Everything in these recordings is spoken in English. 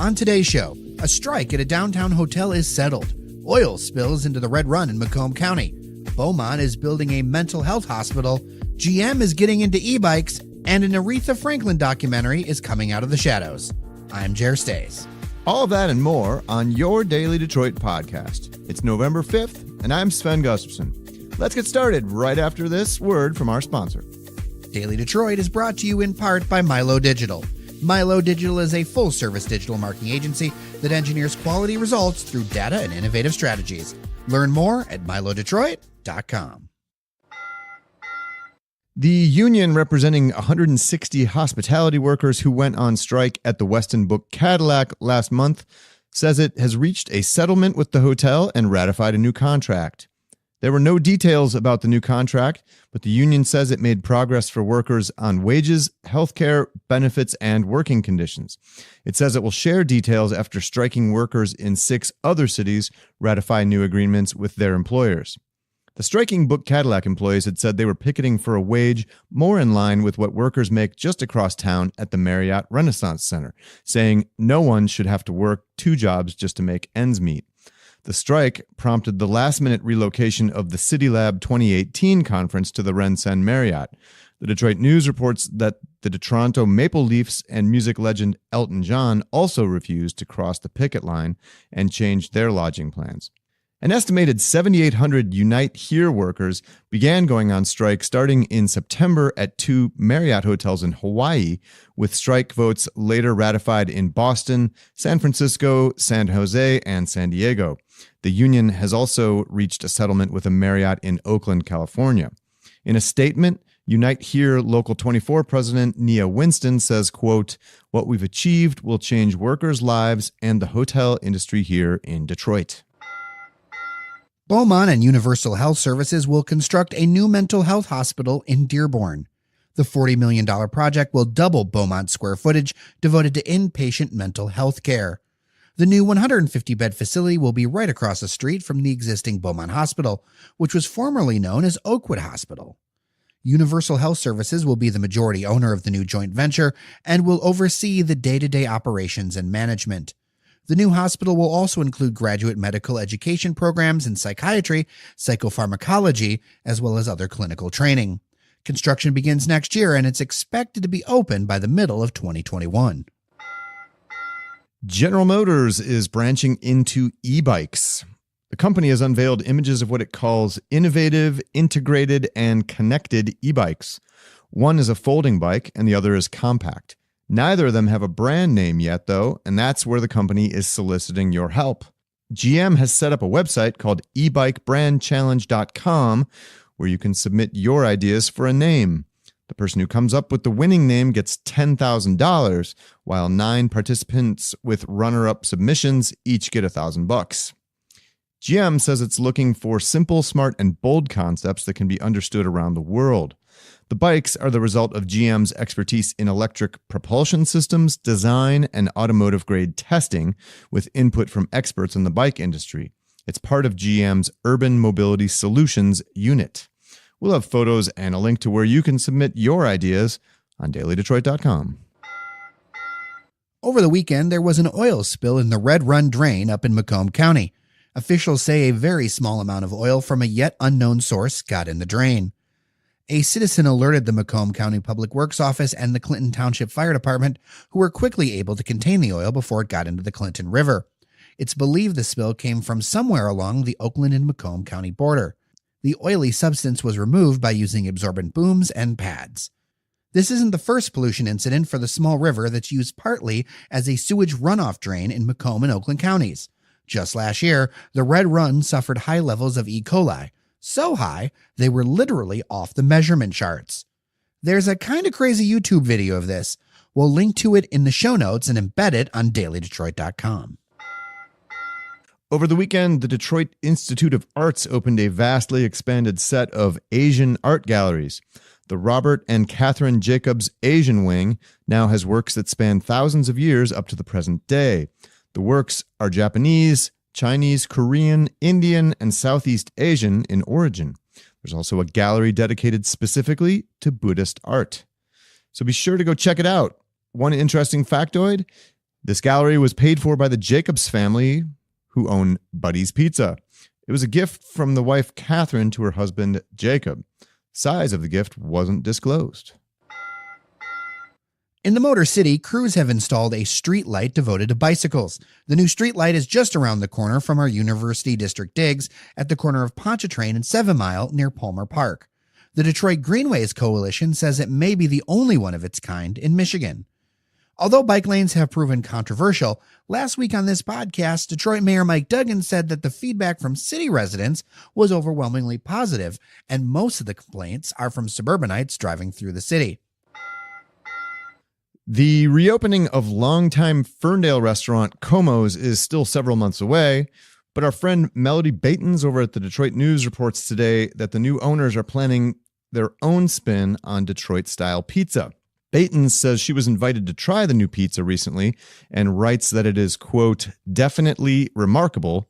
On today's show, a strike at a downtown hotel is settled. Oil spills into the Red Run in Macomb County. Beaumont is building a mental health hospital. GM is getting into e-bikes. And an Aretha Franklin documentary is coming out of the shadows. I'm Jer Stays. All of that and more on your Daily Detroit podcast. It's November 5th, and I'm Sven Gustafson. Let's get started right after this word from our sponsor. Daily Detroit is brought to you in part by Milo Digital. Milo Digital is a full-service digital marketing agency that engineers quality results through data and innovative strategies. Learn more at milodetroit.com. The union representing 160 hospitality workers who went on strike at the Westin Book Cadillac last month says it has reached a settlement with the hotel and ratified a new contract. There were no details about the new contract, but the union says it made progress for workers on wages, healthcare, benefits, and working conditions. It says it will share details after striking workers in 6 other cities ratify new agreements with their employers. The striking Book Cadillac employees had said they were picketing for a wage more in line with what workers make just across town at the Marriott Renaissance Center, saying no one should have to work 2 jobs just to make ends meet. The strike prompted the last-minute relocation of the City Lab 2018 conference to the RenCen Marriott. The Detroit News reports that the Toronto Maple Leafs and music legend Elton John also refused to cross the picket line and changed their lodging plans. An estimated 7,800 Unite Here workers began going on strike starting in September at 2 Marriott hotels in Hawaii, with strike votes later ratified in Boston, San Francisco, San Jose, and San Diego. The union has also reached a settlement with a Marriott in Oakland, California. In a statement, Unite Here Local 24 President Nia Winston says, quote, "What we've achieved will change workers' lives and the hotel industry here in Detroit." Beaumont and Universal Health Services will construct a new mental health hospital in Dearborn. The $40 million project will double Beaumont's square footage devoted to inpatient mental health care. The new 150-bed facility will be right across the street from the existing Beaumont Hospital, which was formerly known as Oakwood Hospital. Universal Health Services will be the majority owner of the new joint venture and will oversee the day-to-day operations and management. The new hospital will also include graduate medical education programs in psychiatry, psychopharmacology, as well as other clinical training. Construction begins next year, and it's expected to be open by the middle of 2021. General Motors is branching into e-bikes. The company has unveiled images of what it calls innovative, integrated, and connected e-bikes. One is a folding bike, and the other is compact. Neither of them have a brand name yet, though, and that's where the company is soliciting your help. GM has set up a website called ebikebrandchallenge.com where you can submit your ideas for a name. The person who comes up with the winning name gets $10,000, while 9 participants with runner-up submissions each get $1,000. GM says it's looking for simple, smart, and bold concepts that can be understood around the world. The bikes are the result of GM's expertise in electric propulsion systems, design, and automotive-grade testing, with input from experts in the bike industry. It's part of GM's Urban Mobility Solutions unit. We'll have photos and a link to where you can submit your ideas on dailydetroit.com. Over the weekend, there was an oil spill in the Red Run drain up in Macomb County. Officials say a very small amount of oil from a yet unknown source got in the drain. A citizen alerted the Macomb County Public Works Office and the Clinton Township Fire Department, who were quickly able to contain the oil before it got into the Clinton River. It's believed the spill came from somewhere along the Oakland and Macomb County border. The oily substance was removed by using absorbent booms and pads. This isn't the first pollution incident for the small river that's used partly as a sewage runoff drain in Macomb and Oakland counties. Just last year, the Red Run suffered high levels of E. coli. So high, they were literally off the measurement charts. There's a kind of crazy YouTube video of this. We'll link to it in the show notes and embed it on dailydetroit.com. Over the weekend, the Detroit Institute of Arts opened a vastly expanded set of Asian art galleries. The Robert and Catherine Jacobs Asian Wing now has works that span thousands of years up to the present day. The works are Japanese, Chinese, Korean, Indian, and Southeast Asian in origin. There's also a gallery dedicated specifically to Buddhist art. So be sure to go check it out. One interesting factoid, This gallery was paid for by the Jacobs family, who own Buddy's Pizza. It was a gift from the wife Catherine to her husband Jacob. Size of the gift wasn't disclosed. In the Motor City, crews have installed a street light devoted to bicycles. The new street light is just around the corner from our University District digs at the corner of Pontchartrain and 7 Mile near Palmer Park. The Detroit Greenways Coalition says it may be the only one of its kind in Michigan. Although bike lanes have proven controversial, last week on this podcast, Detroit Mayor Mike Duggan said that the feedback from city residents was overwhelmingly positive, and most of the complaints are from suburbanites driving through the city. The reopening of longtime Ferndale restaurant Como's is still several months away, but our friend Melody Batens over at the Detroit News reports today that the new owners are planning their own spin on Detroit-style pizza. Batens says she was invited to try the new pizza recently and writes that it is, quote, definitely remarkable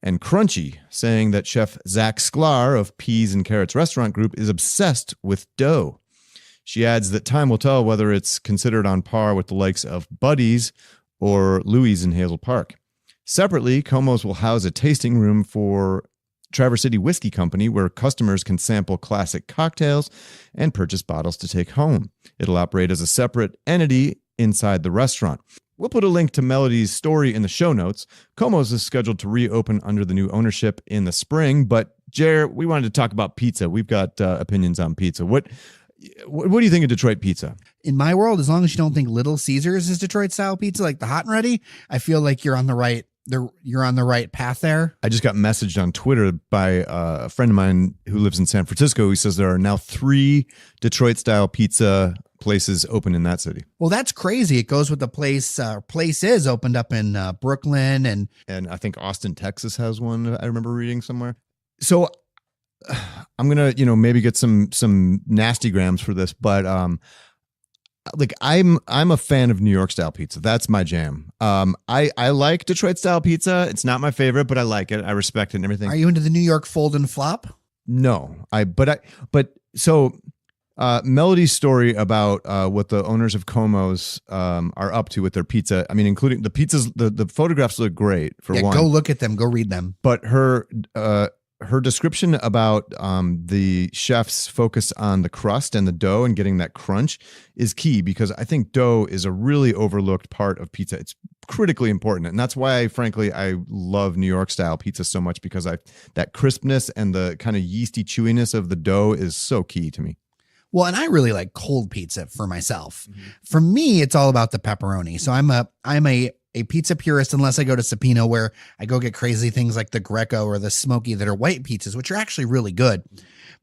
and crunchy, saying that chef Zach Sklar of Peas and Carrots Restaurant Group is obsessed with dough. She adds that time will tell whether it's considered on par with the likes of Buddy's or Louie's in Hazel Park. Separately, Como's will house a tasting room for Traverse City Whiskey Company where customers can sample classic cocktails and purchase bottles to take home. It'll operate as a separate entity inside the restaurant. We'll put a link to Melody's story in the show notes. Como's is scheduled to reopen under the new ownership in the spring, but Jer, we wanted to talk about pizza. We've got opinions on pizza. What do you think of Detroit pizza? In my world, as long as you don't think Little Caesars is Detroit-style pizza, like the hot and ready, I feel like you're on the right path there. I just got messaged on Twitter by a friend of mine who lives in San Francisco who says there are now 3 Detroit-style pizza places open in that city. Well, that's crazy. It goes with the places opened up in Brooklyn and I think Austin, Texas has one. I remember reading somewhere. So I'm gonna, maybe get some nasty grams for this, but like I'm a fan of New York style pizza. That's my jam. I like Detroit style pizza. It's not my favorite, but I like it. I respect it and everything. Are you into the New York fold and flop? No, so Melody's story about what the owners of Como's are up to with their pizza. I mean, including the pizzas, the photographs look great for one. Go look at them. Go read them. But her description about the chef's focus on the crust and the dough and getting that crunch is key, because I think dough is a really overlooked part of pizza. It's critically important. And that's why, frankly, I love New York style pizza so much, because that crispness and the kind of yeasty chewiness of the dough is so key to me. Well, and I really like cold pizza for myself. Mm-hmm. For me, it's all about the pepperoni. So I'm a pizza purist unless I go to Supino, where I go get crazy things like the Greco or the Smoky that are white pizzas, which are actually really good.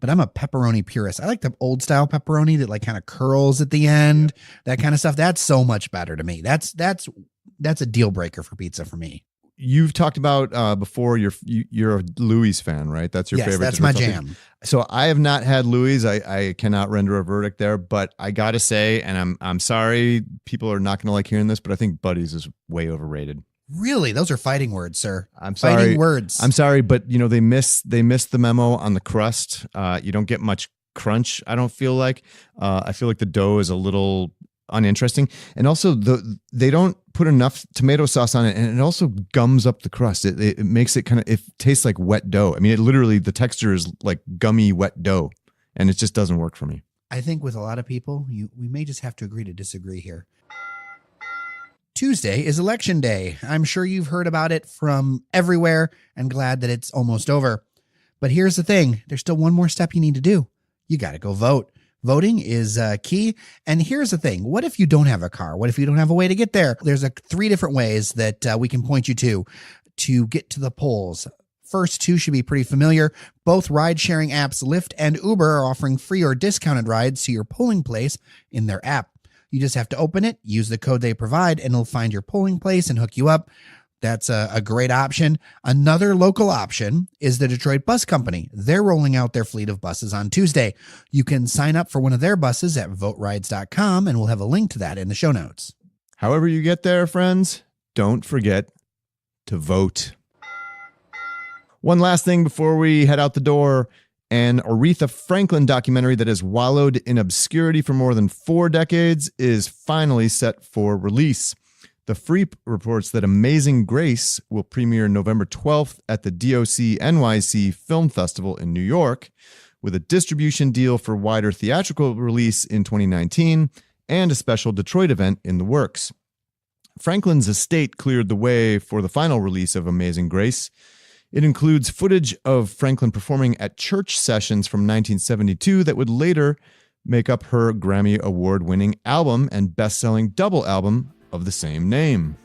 But I'm a pepperoni purist. I like the old style pepperoni that like kind of curls at the end, that kind of stuff. That's so much better to me. That's a deal breaker for pizza for me. You've talked about before you're a Louie's fan, right? That's your favorite. That's my jam. So I have not had Louie's. I cannot render a verdict there, but I gotta say, and I'm sorry, people are not gonna like hearing this, but I think Buddy's is way overrated. Really? Those are fighting words, sir. I'm sorry. Fighting words. I'm sorry, but they missed the memo on the crust. You don't get much crunch, I don't feel like. I feel like the dough is a little uninteresting, and also they don't put enough tomato sauce on it, and it also gums up the crust. It makes it it tastes like wet dough. I mean, it literally, the texture is like gummy wet dough, and it just doesn't work for me. I think with a lot of people, we may just have to agree to disagree here. Tuesday is election day. I'm sure you've heard about it from everywhere, and glad that it's almost over. But here's the thing. There's still one more step you need to do. You got to go vote. Voting is key. And here's the thing. What if you don't have a car? What if you don't have a way to get there? There's 3 different ways that we can point you to get to the polls. First 2 should be pretty familiar. Both ride-sharing apps Lyft and Uber are offering free or discounted rides to your polling place in their app. You just have to open it, use the code they provide, and it'll find your polling place and hook you up. That's a great option. Another local option is the Detroit Bus Company. They're rolling out their fleet of buses on Tuesday. You can sign up for one of their buses at voterides.com, and we'll have a link to that in the show notes. However you get there, friends, don't forget to vote. One last thing before we head out the door. An Aretha Franklin documentary that has wallowed in obscurity for more than 4 decades is finally set for release. The Freep reports that Amazing Grace will premiere November 12th at the DOC NYC Film Festival in New York, with a distribution deal for wider theatrical release in 2019 and a special Detroit event in the works. Franklin's estate cleared the way for the final release of Amazing Grace. It includes footage of Franklin performing at church sessions from 1972 that would later make up her Grammy Award-winning album and best-selling double album of the same name.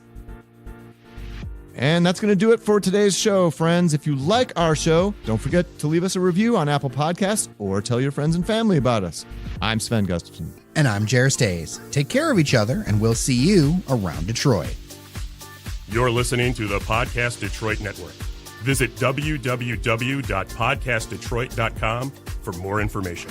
And that's going to do it for today's show, friends. If you like our show, don't forget to leave us a review on Apple Podcasts or tell your friends and family about us. I'm Sven Gustafson. And I'm Jer Stays. Take care of each other, and we'll see you around Detroit. You're listening to the Podcast Detroit Network. Visit www.podcastdetroit.com for more information.